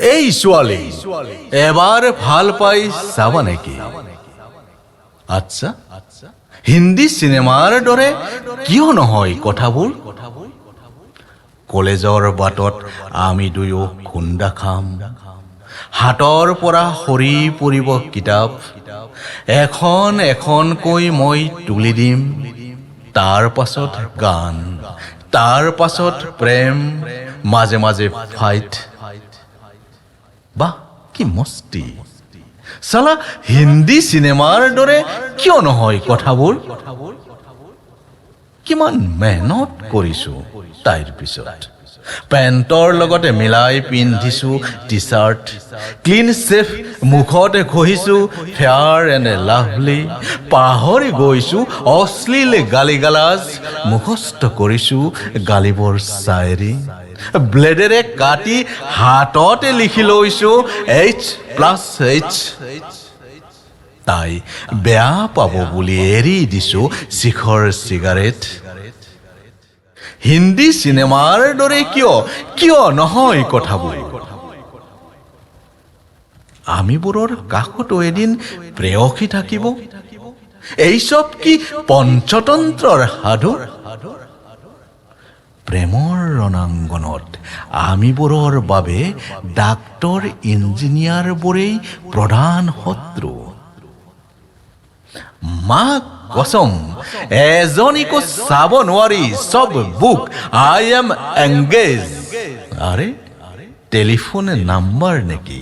এই ছোৱালী এবাৰ ভাল পাই চাবা নেকি? আচ্ছা, হিন্দী চিনেমাৰ দৰে কিয় নহয় কথাবোৰ? কলেজৰ বাটত আমি দুয়ো খুন্দা খাম, হাতৰ পৰা সৰি পৰিব কিতাপ, এখন এখনকৈ মই তুলি দিম, তাৰ পাছত গান, তাৰ পাছত প্ৰেম, মাজে মাজে ফাইট। বাহ, কি মস্তি! চালা, হিন্দী চিনেমাৰ দৰে কিয় নহয় কথাবোৰ? কিমান মেহনত কৰিছো তাইৰ পিছত। পেণ্টৰ লগতে মিলাই পিন্ধিছো টি চাৰ্ট, ক্লিন চেফ মুখত ঘঁহিছো ফেয়াৰ এণ্ড লাভলি, পাহৰি গৈছো অশ্লীল গালি গালাজ, মুখস্থ কৰিছো গালিবৰ চায়েৰী, ব্লেডেৰে কাটি হাততে লিখি লৈছো H+H। তাই বেয়া পাব বুলি এৰি দিছো শিখৰ চিগাৰেট। হিন্দী চিনেমাৰ দৰে কিয় নহয় কথাবোৰ? আমিবোৰৰ কাষতো এদিন প্ৰেয়সী থাকিব। এইসব কি পঞ্চতন্ত্ৰৰ সাধু? প্ৰেমৰ ৰণাংগনত আমিবোৰৰ বাবে ডাক্তৰ ইঞ্জিনিয়াৰবোৰেই প্ৰধান শত্ৰু। মা কসম, এজনীকো চাব নোৱাৰি, সব বুক, আই এম এংগেজ। আৰে, টেলিফোন নাম্বাৰ নেকি?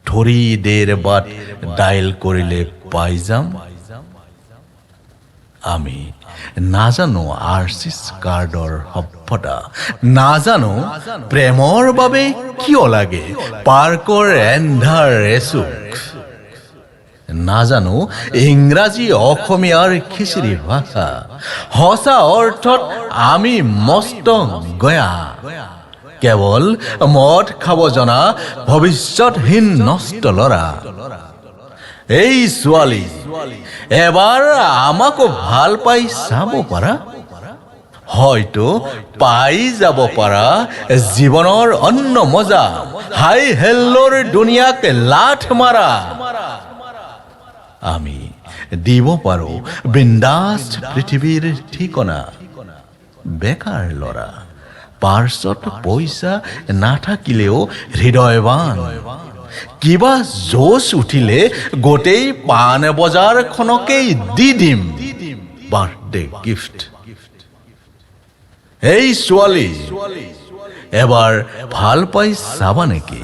থৰি দেৰ বাট ডাইল কৰিলে পাই যাম। আমি নাজানো আৰচিছ কাৰ্ডৰ সভ্যতা, নাজানো প্ৰেমৰ বাবে কিয় লাগে পাৰ্কৰ এন্ধাৰ এচুক, নাজানো ইংৰাজী অসমীয়াৰ খিচিৰি ভাষা। সঁচা অৰ্থত আমি মস্ত গয়া, কেৱল মদ খাব জনা ভৱিষ্যতহীন নষ্ট ল'ৰা। এই ছোৱালী, এবাৰ আমাকো ভাল পাই চাব পাৰা, হয়তো পাই যাব পাৰা জীৱনৰ অন্য মজা, হাই হেল্লোৰ দুনিয়াক লাথ মাৰা। আমি দিব পাৰো বিন্দাস পৃথিৱীৰ ঠিকনা। বেকাৰ ল'ৰা, পাৰ্চত পইচা নাথাকিলেও হৃদয়ৱান, কিবা জোচ উঠিলে গোটেই পান বজাৰখনকেই দি দিম বাৰ্থডে গিফ্ট। এই ছোৱালী, এবাৰ ভাল পাই চাবা নেকি?